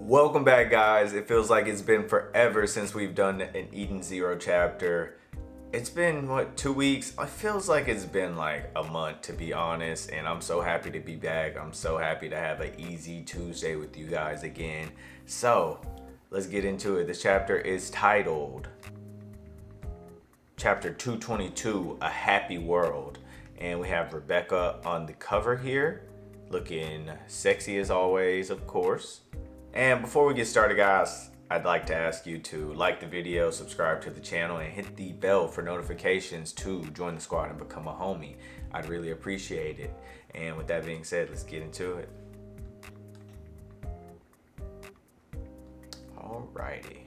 Welcome back, guys. It feels like it's been forever since we've done an Eden Zero chapter. It's been, what, 2 weeks? It feels like it's been like a month, to be honest, and I'm so happy to be back. I'm so happy to have an easy Tuesday with you guys again. So, let's get into it. This chapter is titled Chapter 222, A Happy World. And we have Rebecca on the cover here, looking sexy as always, of course. And before we get started, guys, I'd like to ask you to like the video, subscribe to the channel, and hit the bell for notifications to join the squad and become a homie. I'd really appreciate it. And with that being said, let's get into it. Alrighty.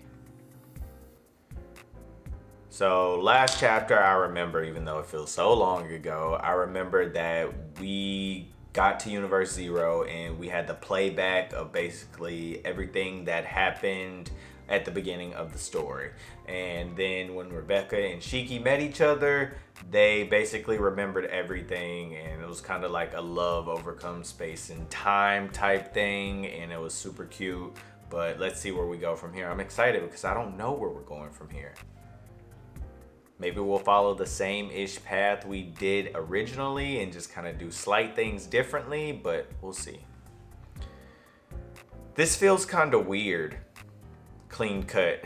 So last chapter, I remember, even though it feels so long ago, I remember that we got to Universe Zero and we had the playback of basically everything that happened at the beginning of the story. And then when Rebecca and Shiki met each other, they basically remembered everything, and it was kind of like a love overcomes space and time type thing, and it was super cute. But let's see where we go from here. I'm excited because I don't know where we're going from here. Maybe we'll follow the same-ish path we did originally and just kind of do slight things differently, but we'll see. This feels kind of weird. Clean cut.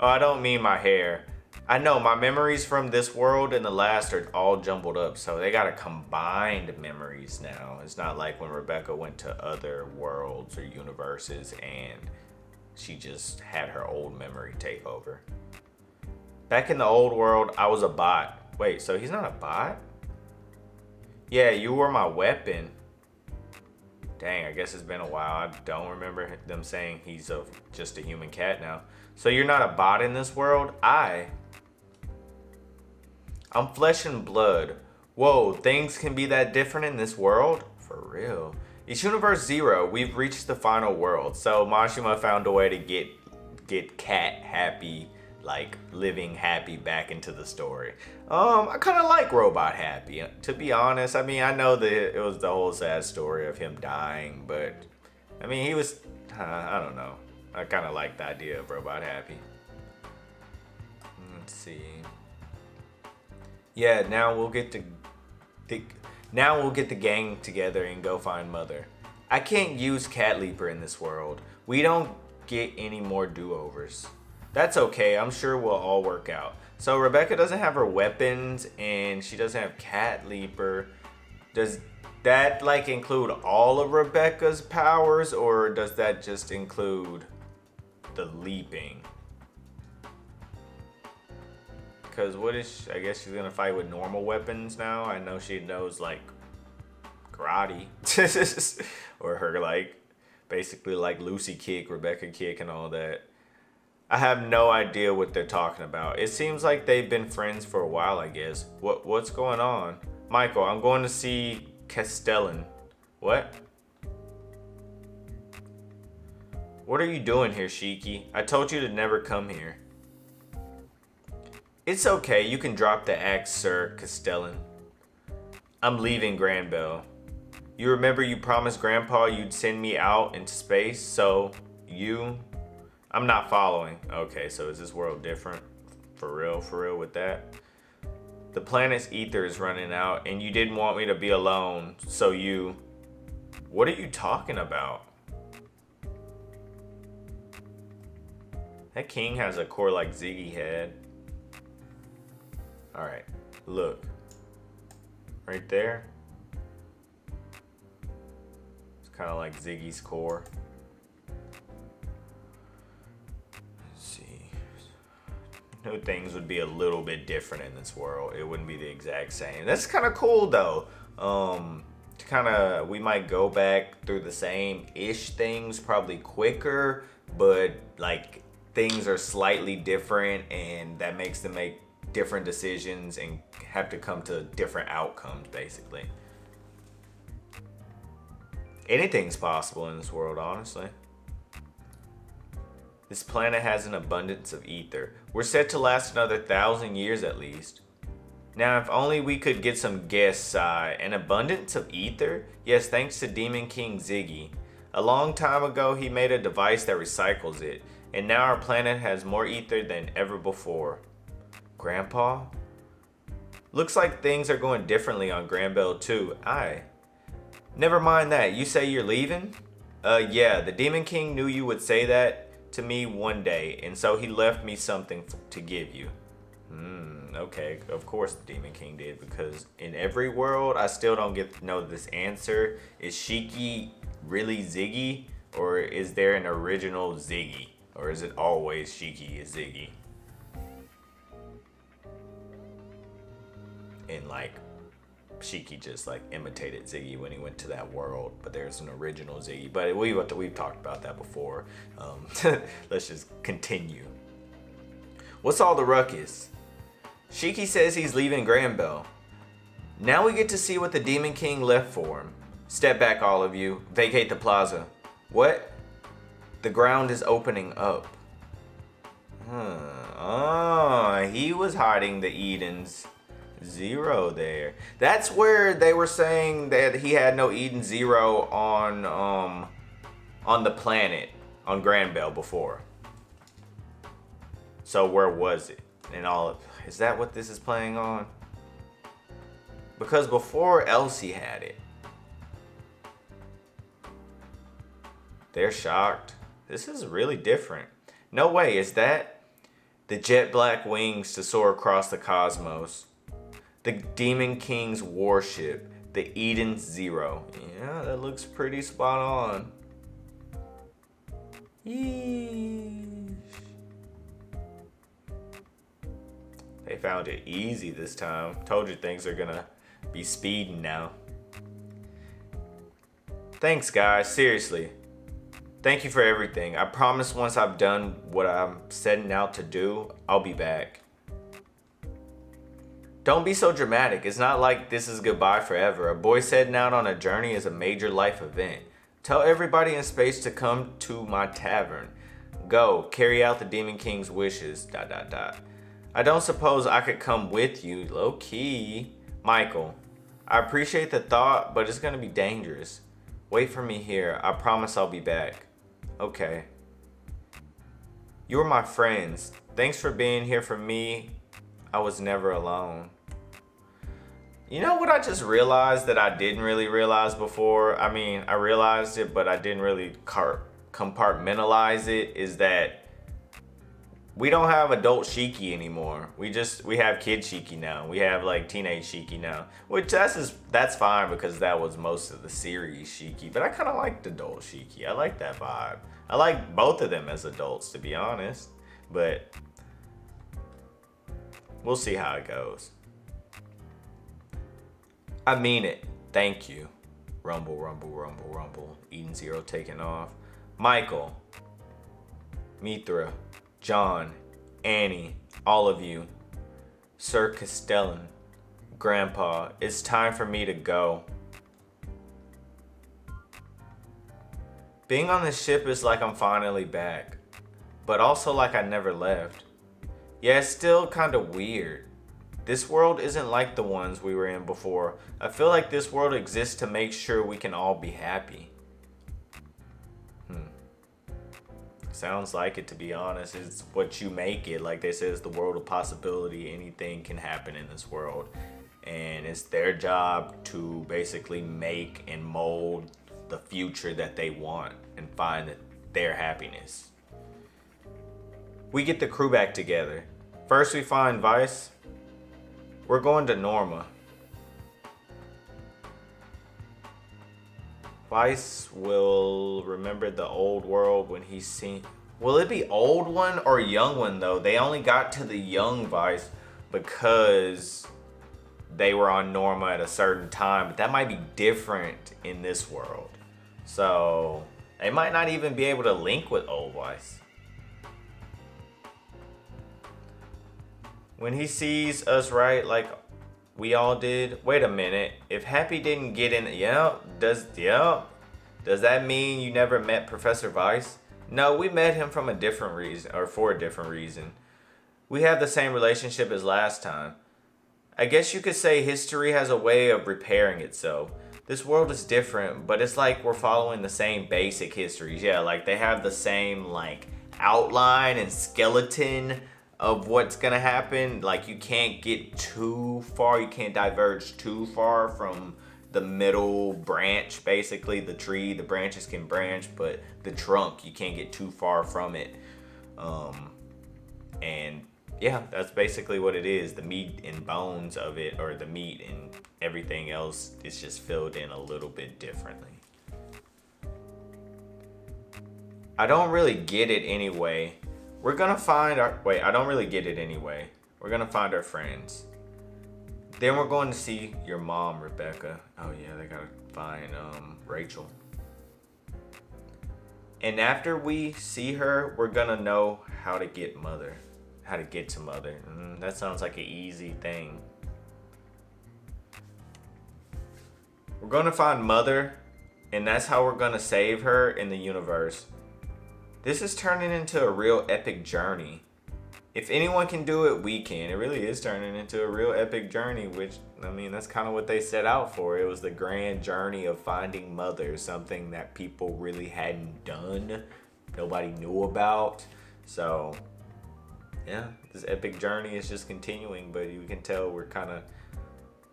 Oh, I don't mean my hair. I know my memories from this world and the last are all jumbled up, so they got a combined memories now. It's not like when Rebecca went to other worlds or universes and she just had her old memory take over. Back in the old world, I was a bot. Wait, so he's not a bot? Yeah, you were my weapon. Dang, I guess it's been a while. I don't remember them saying he's just a human cat now. So you're not a bot in this world? I'm flesh and blood. Whoa, things can be that different in this world? For real. It's Universe Zero. We've reached the final world. So Mashima found a way to get Cat happy, like living happy back into the story. I kind of like Robot Happy, to be honest. I mean, I know that it was the whole sad story of him dying, but I mean, he was, I don't know. I kind of like the idea of Robot Happy. Let's see. Yeah, now we'll get the gang together and go find Mother. I can't use Cat Leaper in this world. We don't get any more do-overs. That's okay, I'm sure we'll all work out. So Rebecca doesn't have her weapons and she doesn't have Cat Leaper. Does that like include all of Rebecca's powers, or does that just include the leaping? Because what is I guess she's gonna fight with normal weapons now. I know she knows like karate. Or her like basically like Lucy kick, Rebecca kick and all that. I have no idea what they're talking about. It seems like they've been friends for a while, I guess. What's going on? Michael, I'm going to see Castellan. What? What are you doing here, Shiki? I told you to never come here. It's okay, you can drop the axe, Sir Castellan. I'm leaving Granbell. You remember you promised Grandpa you'd send me out into space, so I'm not following. Okay, so is this world different? For real with that? The planet's ether is running out and you didn't want me to be alone, so what are you talking about? That king has a core like Ziggy had. Alright, look. Right there. It's kind of like Ziggy's core. Things would be a little bit different in this world. It wouldn't be the exact same. That's kind of cool though. We might go back through the same-ish things probably quicker, but like things are slightly different and that makes them make different decisions and have to come to different outcomes basically. Anything's possible in this world, honestly. This planet has an abundance of ether. We're set to last another 1,000 years at least. Now, if only we could get some guests, an abundance of ether? Yes, thanks to Demon King Ziggy. A long time ago, he made a device that recycles it, and now our planet has more ether than ever before. Grandpa? Looks like things are going differently on Granbell too. Aye. Never mind that. You say you're leaving? Yeah, the Demon King knew you would say that to me one day, and so he left me something to give you. Okay, of course the Demon King did, because in every world, I still don't get to know this answer. Is Shiki really Ziggy, or is there an original Ziggy? Or is it always Shiki is Ziggy? And like, Shiki just like imitated Ziggy when he went to that world, but there's an original Ziggy. But we've talked about that before. Let's just continue. What's all the ruckus? Shiki says he's leaving Granbell. Now we get to see what the Demon King left for him. Step back, all of you. Vacate the plaza. What? The ground is opening up. Oh, he was hiding the Eden's Zero there. That's where they were saying that he had no Eden Zero on the planet on Granbell before. So where was it? And is that what this is playing on? Because before Elsie had it. They're shocked. This is really different. No way, is that the jet black wings to soar across the cosmos? The Demon King's warship, the Eden Zero. Yeah, that looks pretty spot on. Yeesh. They found it easy this time. Told you things are gonna be speeding now. Thanks, guys. Seriously. Thank you for everything. I promise once I've done what I'm setting out to do, I'll be back. Don't be so dramatic. It's not like this is goodbye forever. A boy setting out on a journey is a major life event. Tell everybody in space to come to my tavern. Go, carry out the Demon King's wishes, ... I don't suppose I could come with you, low key. Michael, I appreciate the thought, but it's gonna be dangerous. Wait for me here. I promise I'll be back. Okay. You were my friends. Thanks for being here for me. I was never alone. You know what I just realized that I didn't really realize before? I mean, I realized it, but I didn't really compartmentalize it, is that we don't have adult Shiki anymore. We have kid Shiki now. We have like teenage Shiki now. Which that's fine, because that was most of the series Shiki. But I kind of liked adult Shiki. I like that vibe. I like both of them as adults, to be honest. But we'll see how it goes. I mean it. Thank you. Rumble, rumble, rumble, rumble. Eden Zero taking off. Michael. Mithra. John, Annie, all of you, Sir Castellan, Grandpa, it's time for me to go. Being on this ship is like I'm finally back, but also like I never left. Yeah, it's still kind of weird. This world isn't like the ones we were in before. I feel like this world exists to make sure we can all be happy. Sounds like it, to be honest. It's what you make it. Like they say, it's the world of possibility. Anything can happen in this world. And it's their job to basically make and mold the future that they want and find their happiness. We get the crew back together. First we find Vice. We're going to Norma. Vice will remember the old world when he's seen. Will it be old one or young one though? They only got to the young Vice because they were on Norma at a certain time, but that might be different in this world. So they might not even be able to link with old Vice. When he sees us, right, like we all did. Wait a minute. If Happy didn't get in, does that mean you never met Professor Vice? No, we met him from a different reason, or for a different reason. We have the same relationship as last time. I guess you could say history has a way of repairing itself. this world is different, but it's like we're following the same basic histories. Yeah, like they have the same like outline and skeleton of what's gonna happen. Like you can't get too far, you can't diverge too far from the middle branch, basically the tree. The branches can branch, but the trunk, you can't get too far from it. And yeah, that's basically what it is. The meat and bones of it, or the meat and everything else, is just filled in a little bit differently. I don't really get it anyway. We're gonna find our... Wait, I don't really get it anyway. We're gonna find our friends. Then we're going to see your mom, Rebecca. Oh yeah, they gotta find Rachel. And after we see her, we're gonna know how to get Mother. How to get to Mother. That sounds like an easy thing. We're gonna find Mother, and that's how we're gonna save her in the universe. This is turning into a real epic journey. If anyone can do it, we can. It really is turning into a real epic journey, which, I mean, that's kind of what they set out for. It was the grand journey of finding Mother, something that people really hadn't done, nobody knew about. So, yeah, this epic journey is just continuing, but you can tell we're kind of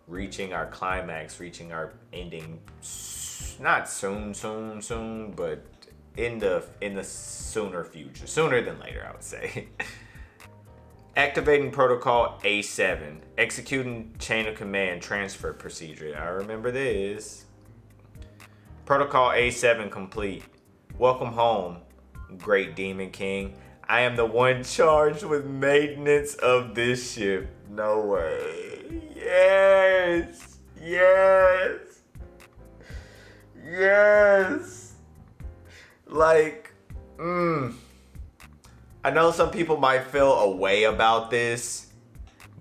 reaching our climax, reaching our ending. Not soon, but in the sooner future. Sooner than later, I would say. Activating protocol A7. Executing chain of command transfer procedure. I remember this. Protocol A7 complete. Welcome home, Great Demon King. I am the one charged with maintenance of this ship. No way. Yes. Like, I know some people might feel a way about this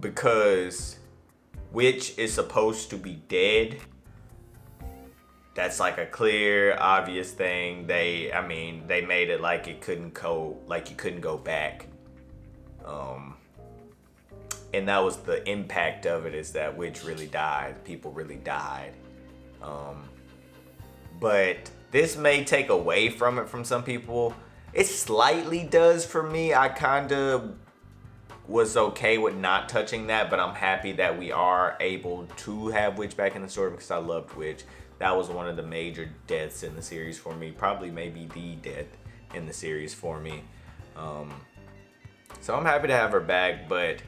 because Witch is supposed to be dead. That's like a clear, obvious thing. They made it like it couldn't go, like you couldn't go back. And that was the impact of it, is that Witch really died. People really died. But this may take away from it from some people. It slightly does for me. I kind of was okay with not touching that, but I'm happy that we are able to have Witch back in the story because I loved Witch. That was one of the major deaths in the series for me. Probably maybe the death in the series for me. So I'm happy to have her back, but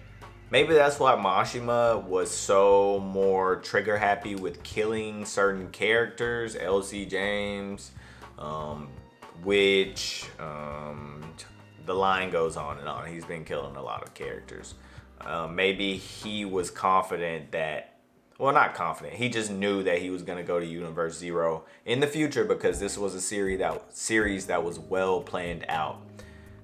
maybe that's why Mashima was so more trigger happy with killing certain characters. LC James, Witch, the line goes on and on. He's been killing a lot of characters. Maybe he was confident that, well, not confident. He just knew that he was going to go to Universe Zero in the future because this was a series that was well planned out.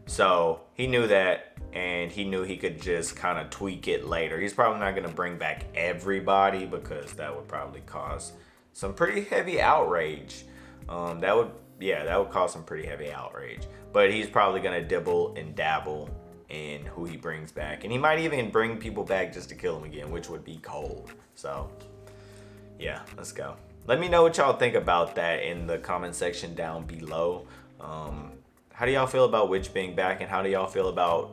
So he knew that, and he knew he could just kind of tweak it later. He's probably not going to bring back everybody because that would probably cause some pretty heavy outrage. That would cause some pretty heavy outrage. But he's probably going to dibble and dabble in who he brings back. And he might even bring people back just to kill them again, which would be cold. So, yeah, let's go. Let me know what y'all think about that in the comment section down below. How do y'all feel about Witch being back? And how do y'all feel about,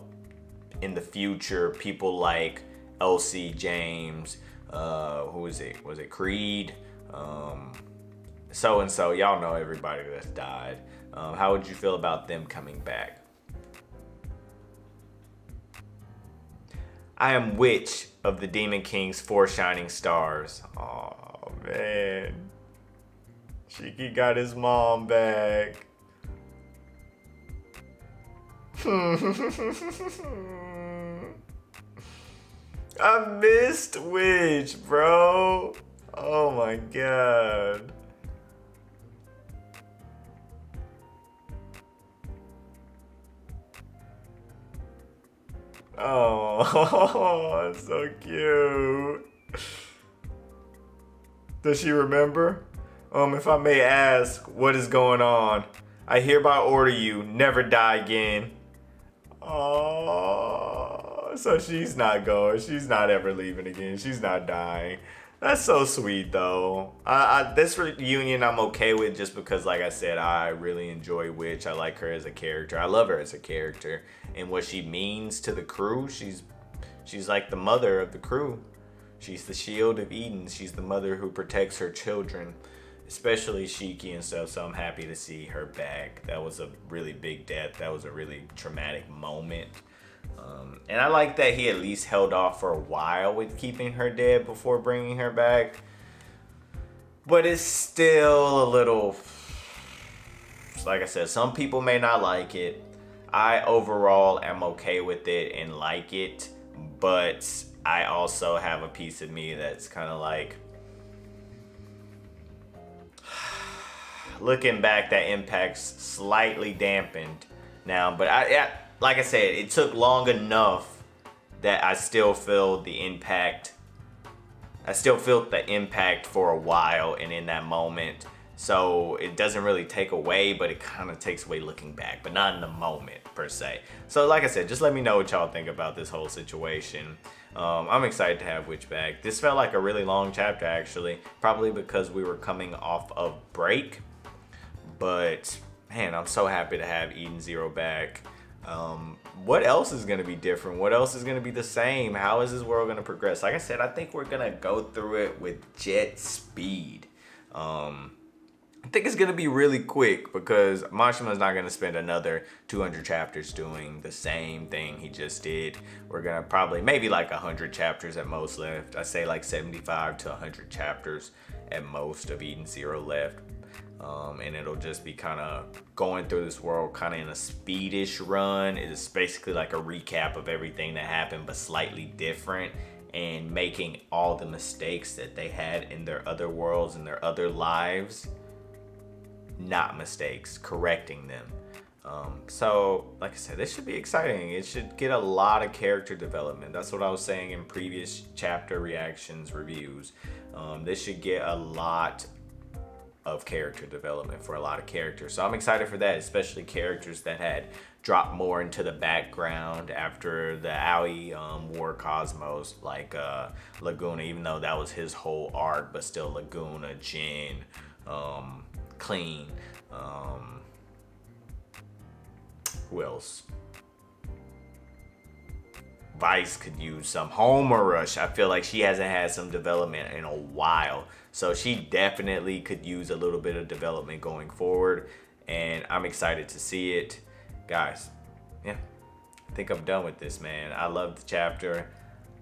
in the future, people like LC James, who is it? Was it Creed? So-and-so. Y'all know everybody that's died. How would you feel about them coming back? I am Witch of the Demon King's 4 shining stars. Oh man. Shiki got his mom back. I missed Witch, bro. Oh my god. Oh, that's so cute. Does she remember? If I may ask, what is going on? I hereby order you, never die again. Oh, so she's not going. She's not ever leaving again. She's not dying. That's so sweet, though. This reunion I'm okay with just because, like I said, I really enjoy Witch. I like her as a character. I love her as a character and what she means to the crew. She's like the mother of the crew. She's the shield of Eden. She's the mother who protects her children, especially Shiki and stuff. So I'm happy to see her back. That was a really big death. That was a really traumatic moment. And I like that he at least held off for a while with keeping her dead before bringing her back. But it's still a little, like I said, some people may not like it. I overall am okay with it and like it. But I also have a piece of me that's kind of like, looking back, that impact's slightly dampened now. But like I said, it took long enough that I still feel the impact. I still felt the impact for a while and in that moment. So it doesn't really take away, but it kind of takes away looking back, but not in the moment per se. So like I said, just let me know what y'all think about this whole situation. I'm excited to have Witch back. This felt like a really long chapter actually, probably because we were coming off of break. But man, I'm so happy to have Eden Zero back. What else is going to be different? What else is going to be the same? How is this world going to progress? Like I said, I think we're going to go through it with jet speed. I think it's going to be really quick because Mashima's not going to spend another 200 chapters doing the same thing he just did. We're going to probably maybe like 100 chapters at most left. I say like 75 to 100 chapters at most of Eden Zero left. And it'll just be kind of going through this world kind of in a speedish run. It's basically like a recap of everything that happened, but slightly different, and making all the mistakes that they had in their other worlds and their other lives not mistakes, correcting them. So like I said, this should be exciting. It should get a lot of character development. That's what I was saying in previous chapter reactions, reviews. This should get a lot of character development for a lot of characters. So I'm excited for that, especially characters that had dropped more into the background after the Aoi War Cosmos, like Laguna, even though that was his whole arc, but still Laguna, Jin, Clean, who else? Vice could use some. Homer Rush, I feel like she hasn't had some development in a while. So she definitely could use a little bit of development going forward. And I'm excited to see it. Guys, yeah, I think I'm done with this, man. I love the chapter.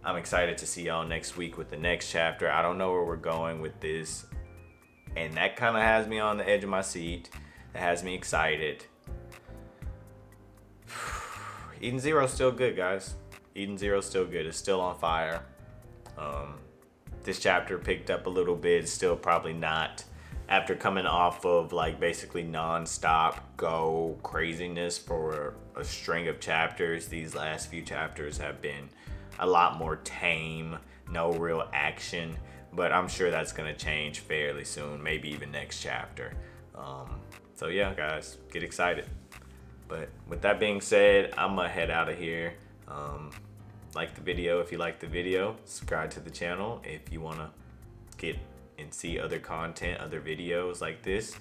I'm excited to see y'all next week with the next chapter. I don't know where we're going with this. And that kind of has me on the edge of my seat. That has me excited. Eden Zero's still good, guys. Eden Zero's still good. It's still on fire. This chapter picked up a little bit. Still probably not. After coming off of like basically non-stop go craziness for a string of chapters, these last few chapters have been a lot more tame. No real action. But I'm sure that's going to change fairly soon. Maybe even next chapter. So yeah, guys, get excited. But with that being said, I'm going to head out of here. Like the video if you like the video. Subscribe to the channel if you want to get and see other content, other videos like this.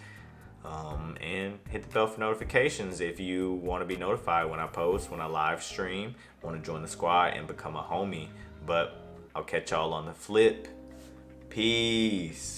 And hit the bell for notifications if you want to be notified when I post, when I live stream, want to join the squad and become a homie. But I'll catch y'all on the flip. Peace.